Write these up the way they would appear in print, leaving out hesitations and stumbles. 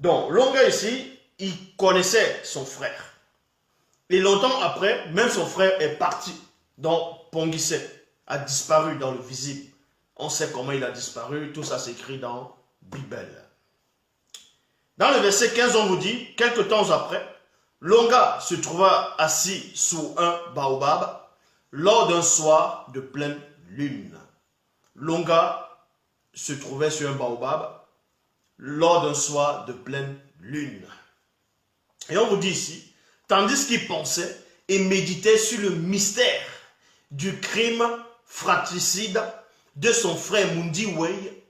Donc, Longa ici, il connaissait son frère. Et longtemps après, même son frère est parti. Donc, Ponguissé a disparu dans le visible. On sait comment il a disparu. Tout ça s'écrit dans Bible. Dans le verset 15, on vous dit, quelques temps après, Longa se trouva assis sous un baobab lors d'un soir de pleine lune. Longa se trouvait sur un baobab lors d'un soir de pleine lune. Et on vous dit ici, tandis qu'il pensait et méditait sur le mystère du crime fratricide de son frère Mundiwei,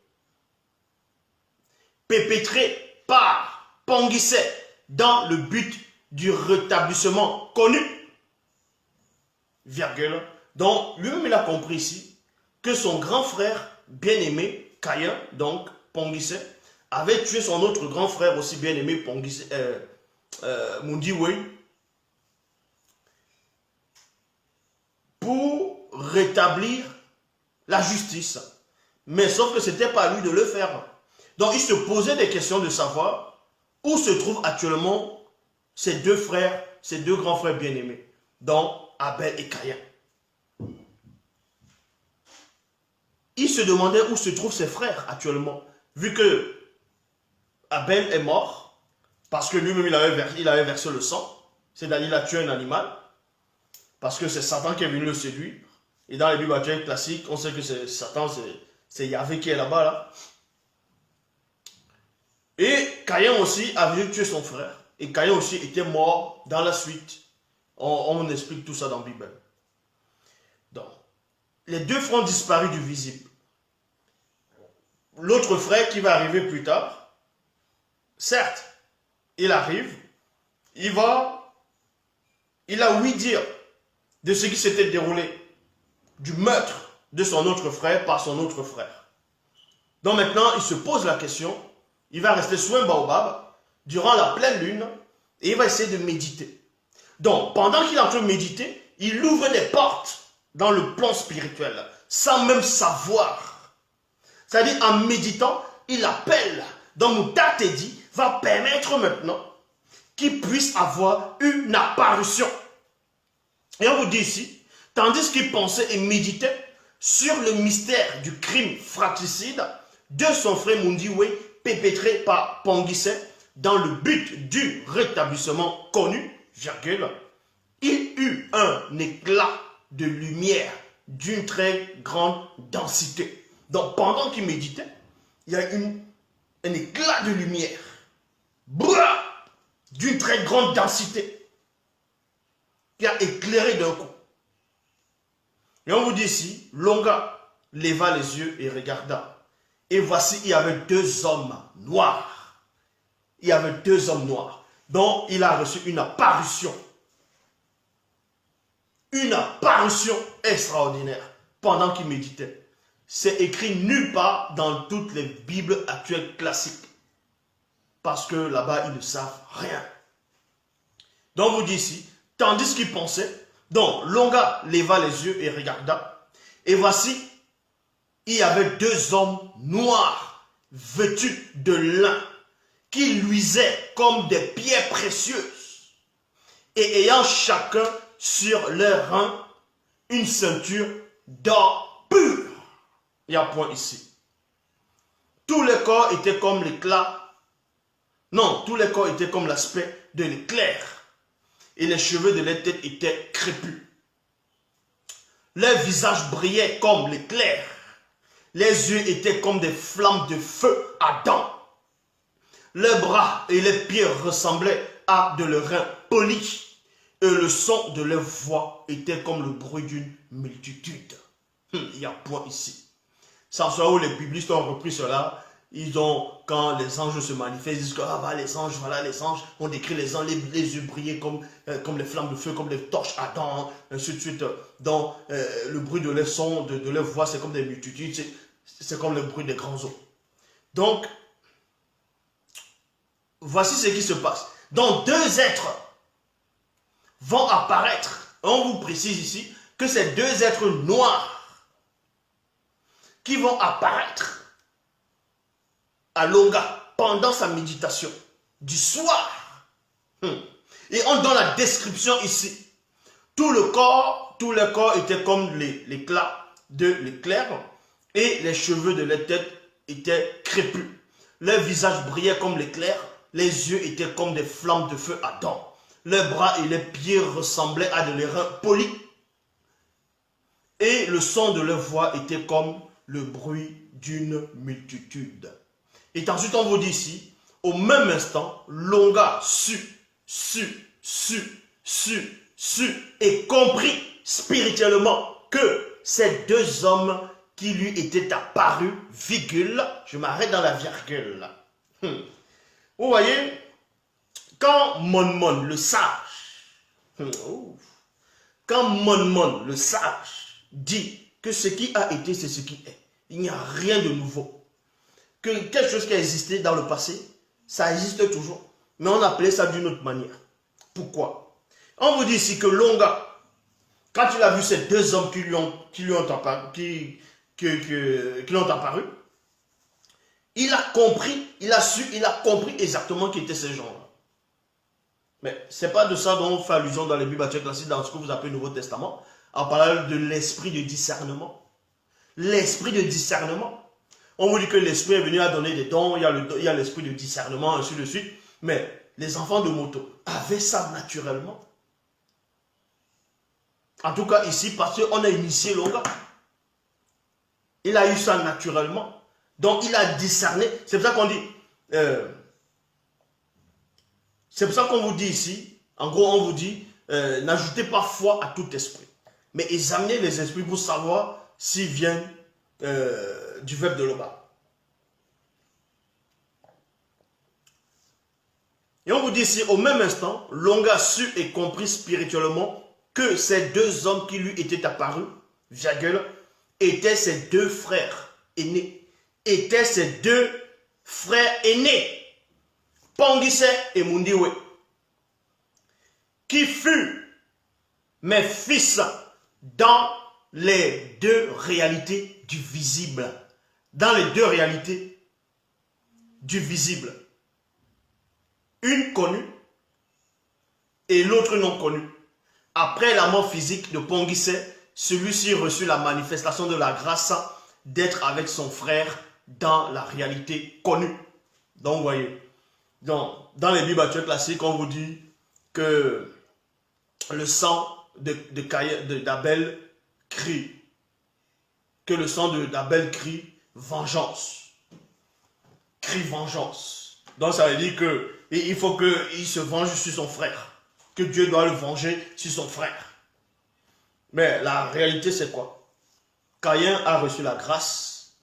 perpétré par Ponguissé dans le but du rétablissement connu, virgule. Donc, lui-même, il a compris ici que son grand frère bien-aimé, Caïn, donc Ponguissé, avait tué son autre grand frère aussi bien-aimé, Mundiwei, pour rétablir la justice. Mais sauf que ce n'était pas à lui de le faire. Donc, il se posait des questions de savoir où se trouvent actuellement ses deux frères, ses deux grands frères bien-aimés, donc Abel et Caïn. Il se demandait où se trouvent ses frères actuellement, vu que Abel est mort, parce que lui-même il avait versé le sang, c'est-à-dire il a tué un animal, parce que c'est Satan qui est venu le séduire. Et dans les Bibles actuelles classiques, on sait que c'est Satan, c'est Yahvé qui est là-bas, là. Et Caïn aussi avait tué son frère. Et Caïn aussi était mort dans la suite. On explique tout ça dans la Bible. Donc, les deux frères ont disparu du visible. L'autre frère qui va arriver plus tard, certes, il arrive, il a ouï dire de ce qui s'était déroulé, du meurtre de son autre frère par son autre frère. Donc maintenant, il se pose la question, il va rester sous un baobab durant la pleine lune et il va essayer de méditer. Donc, pendant qu'il est en train de méditer, il ouvre des portes dans le plan spirituel, sans même savoir. C'est-à-dire, en méditant, il appelle. Donc, Moutatedi va permettre maintenant qu'il puisse avoir une apparition. Et on vous dit ici, tandis qu'il pensait et méditait sur le mystère du crime fratricide de son frère Mundiwei, perpétré par Ponguissé, dans le but du rétablissement connu, virgule, il eut un éclat de lumière d'une très grande densité. Donc pendant qu'il méditait, il y a un éclat de lumière d'une très grande densité qui a éclairé d'un coup. Et on vous dit ici, Longa leva les yeux et regarda. Et voici, il y avait deux hommes noirs. Il y avait deux hommes noirs. Donc, il a reçu une apparition. Une apparition extraordinaire pendant qu'il méditait. C'est écrit nulle part dans toutes les Bibles actuelles classiques. Parce que là-bas, ils ne savent rien. Donc, on vous dit ici, tandis qu'il pensait, donc Longa leva les yeux et regarda. Et voici, il y avait deux hommes noirs, vêtus de lin, qui luisaient comme des pierres précieuses, et ayant chacun sur leur rein une ceinture d'or pur. Il y a un point ici. Tous les corps étaient comme l'éclat. Non, tous les corps étaient comme l'aspect de l'éclair. Et les cheveux de leur tête étaient crépus. Leurs visages brillaient comme l'éclair. Les yeux étaient comme des flammes de feu ardent. Leurs bras et les pieds ressemblaient à de lairin poli. Et le son de leur voix était comme le bruit d'une multitude. Il y a point ici. Sans savoir où les biblistes ont repris cela, ils ont, quand les anges se manifestent, ils disent que les anges, voilà les anges, on décrit les anges, les yeux briller comme les flammes de feu, comme les torches ardentes, ainsi de suite. Donc, le bruit de leur son, de leur voix, c'est comme des multitudes, c'est comme le bruit des grands eaux. Donc, voici ce qui se passe. Donc, deux êtres vont apparaître. On vous précise ici que ces deux êtres noirs qui vont apparaître à Longa pendant sa méditation. du soir. Et on donne la description ici. Tout le corps était comme l'éclat de l'éclair et les cheveux de la tête étaient crépus. Leur visage brillait comme l'éclair, les yeux étaient comme des flammes de feu ardent. Leurs bras et les pieds ressemblaient à de l'airain poli. Et le son de leur voix était comme le bruit d'une multitude. Et ensuite on vous dit ici, au même instant, Longa sut et comprit spirituellement que ces deux hommes qui lui étaient apparus, virgule, je m'arrête dans la virgule. Vous voyez, quand Mon le sage, quand Mon le sage dit que ce qui a été, c'est ce qui est, il n'y a rien de nouveau. Que quelque chose qui a existé dans le passé, ça existe toujours. Mais on appelait ça d'une autre manière. Pourquoi? On vous dit ici que Longa, quand il a vu ces deux hommes qui lui ont apparu, il a compris, il a compris exactement qui étaient ces gens-là. Mais ce n'est pas de ça dont on fait allusion dans les Bibles classiques, dans ce que vous appelez le Nouveau Testament, en parlant de l'esprit de discernement. L'esprit de discernement. On vous dit que l'esprit est venu à donner des dons, il y a l'esprit de discernement, ainsi de suite. Mais les enfants de Moto avaient ça naturellement. En tout cas ici, parce qu'on a initié Longa. Il a eu ça naturellement. Donc il a discerné. C'est pour ça qu'on dit... c'est pour ça qu'on vous dit ici, en gros on vous dit, n'ajoutez pas foi à tout esprit. Mais examinez les esprits pour savoir s'ils viennent du verbe de Longa. Et on vous dit ici, au même instant, Longa sut et comprit spirituellement que ces deux hommes qui lui étaient apparus, virgule, étaient ses deux frères aînés. Étaient ses deux frères aînés, Pongise et Mundiwe, qui furent mes fils dans les deux réalités du visible. Dans les deux réalités du visible. Une connue et l'autre non connue. Après la mort physique de Pongise, celui-ci reçut la manifestation de la grâce d'être avec son frère dans la réalité connue. Donc, vous voyez, dans les Bibles actuelles classiques, on vous dit que le sang d'Abel crie. Que le sang d'Abel crie vengeance. Crie vengeance. Donc, ça veut dire qu'il faut qu'il se venge sur son frère. Que Dieu doit le venger sur son frère. Mais la réalité, c'est quoi? Caïn a reçu la grâce.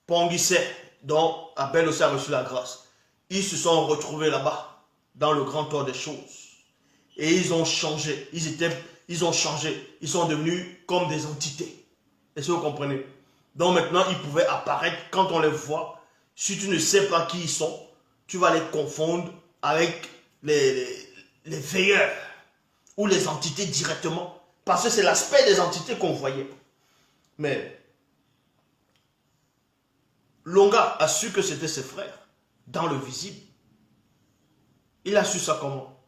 Pongise, dont Abel aussi a reçu la grâce. Ils se sont retrouvés là-bas, dans le grand ordre des choses. Et ils ont changé. Ils ont changé. Ils sont devenus comme des entités. Est-ce que vous comprenez? Donc maintenant, ils pouvaient apparaître quand on les voit. Si tu ne sais pas qui ils sont, tu vas les confondre avec les veilleurs ou les entités directement. Parce que c'est l'aspect des entités qu'on voyait. Mais Longa a su que c'était ses frères dans le visible. Il a su ça comment?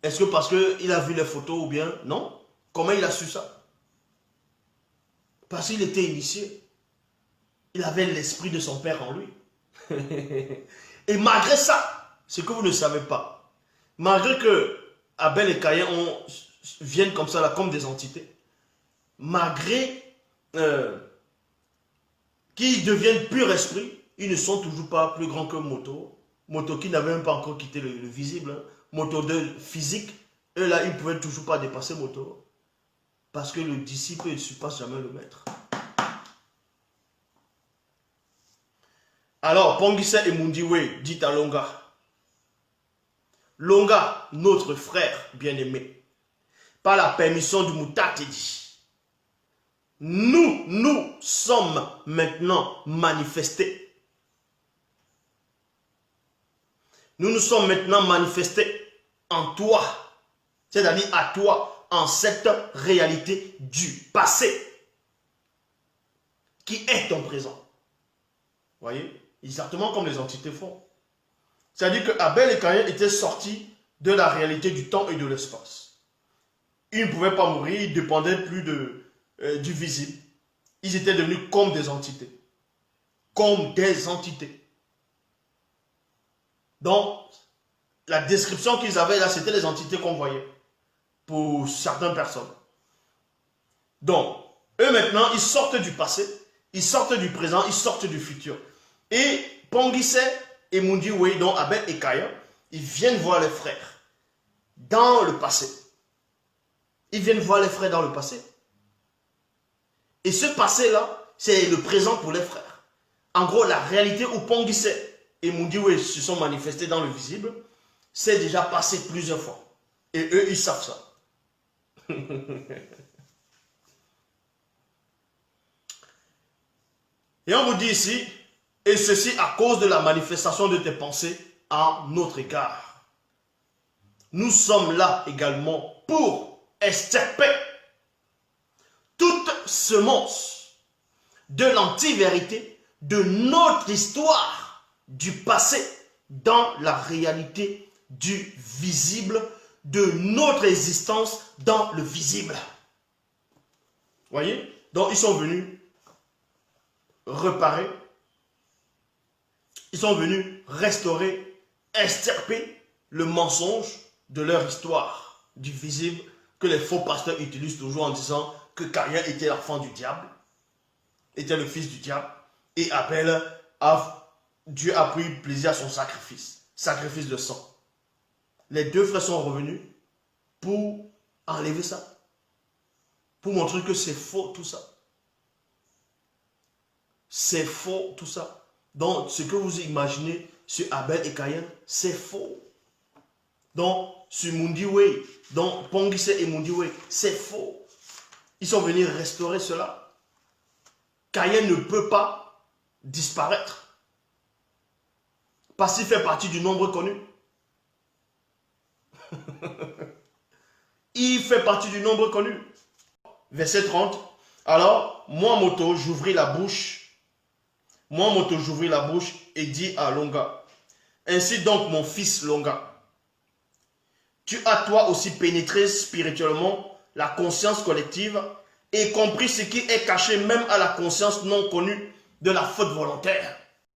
Est-ce que parce qu'il a vu les photos ou bien? Non. Comment il a su ça? Parce qu'il était initié. Il avait l'esprit de son père en lui. Et malgré ça, ce que vous ne savez pas, malgré que Abel et Caïn viennent comme ça, là, comme des entités, malgré qu'ils deviennent pur esprit, ils ne sont toujours pas plus grands que Moto. Moto qui n'avait même pas encore quitté le visible. Hein. Moto 2 physique, eux là, ils ne pouvaient toujours pas dépasser Moto. Parce que le disciple ne surpasse jamais le maître. Alors, Pongise et Mundiwe dit à Longa, Longa, notre frère bien-aimé, par la permission du Mutatedi, nous sommes maintenant manifestés. Nous nous sommes maintenant manifestés en toi, c'est-à-dire à toi, en cette réalité du passé, qui est ton présent. Vous voyez? Exactement comme les entités font. C'est-à-dire que Abel et Caïn étaient sortis de la réalité du temps et de l'espace. Ils ne pouvaient pas mourir, ils ne dépendaient plus du visible. Ils étaient devenus comme des entités. Comme des entités. Donc, la description qu'ils avaient là, c'était les entités qu'on voyait. Pour certaines personnes. Donc, eux maintenant, ils sortent du passé, ils sortent du présent, ils sortent du futur. Et Pongise et Mundiwe, dont Abel et Caïn, ils viennent voir les frères dans le passé. Ils viennent voir les frères dans le passé. Et ce passé-là, c'est le présent pour les frères. En gros, la réalité où Pongise et Mundiwe se sont manifestés dans le visible, c'est déjà passé plusieurs fois. Et eux, ils savent ça. Et on vous dit ici, et ceci à cause de la manifestation de tes pensées à notre égard. Nous sommes là également pour extirper toute semence de l'anti-vérité de notre histoire du passé dans la réalité du visible, de notre existence dans le visible. Voyez? Donc ils sont venus réparer, ils sont venus restaurer, extirper le mensonge de leur histoire du visible que les faux pasteurs utilisent toujours en disant que Caïn était l'enfant du diable, était le fils du diable, et Abel, Dieu a pris plaisir à son sacrifice de sang. Les deux frères sont revenus pour enlever ça, pour montrer que c'est faux tout ça. C'est faux tout ça. Donc, ce que vous imaginez sur Abel et Caïn, c'est faux. Donc, sur Mundiwe, donc Pongise et Mundiwe, c'est faux. Ils sont venus restaurer cela. Caïn ne peut pas disparaître. Parce qu'il fait partie du nombre connu. Il fait partie du nombre connu. Verset 30. Alors, moi, Moto, j'ouvris la bouche. Moi, Moto, j'ouvris la bouche et dis à Longa. Ainsi donc, mon fils Longa, tu as toi aussi pénétré spirituellement la conscience collective et compris ce qui est caché même à la conscience non connue de la faute volontaire.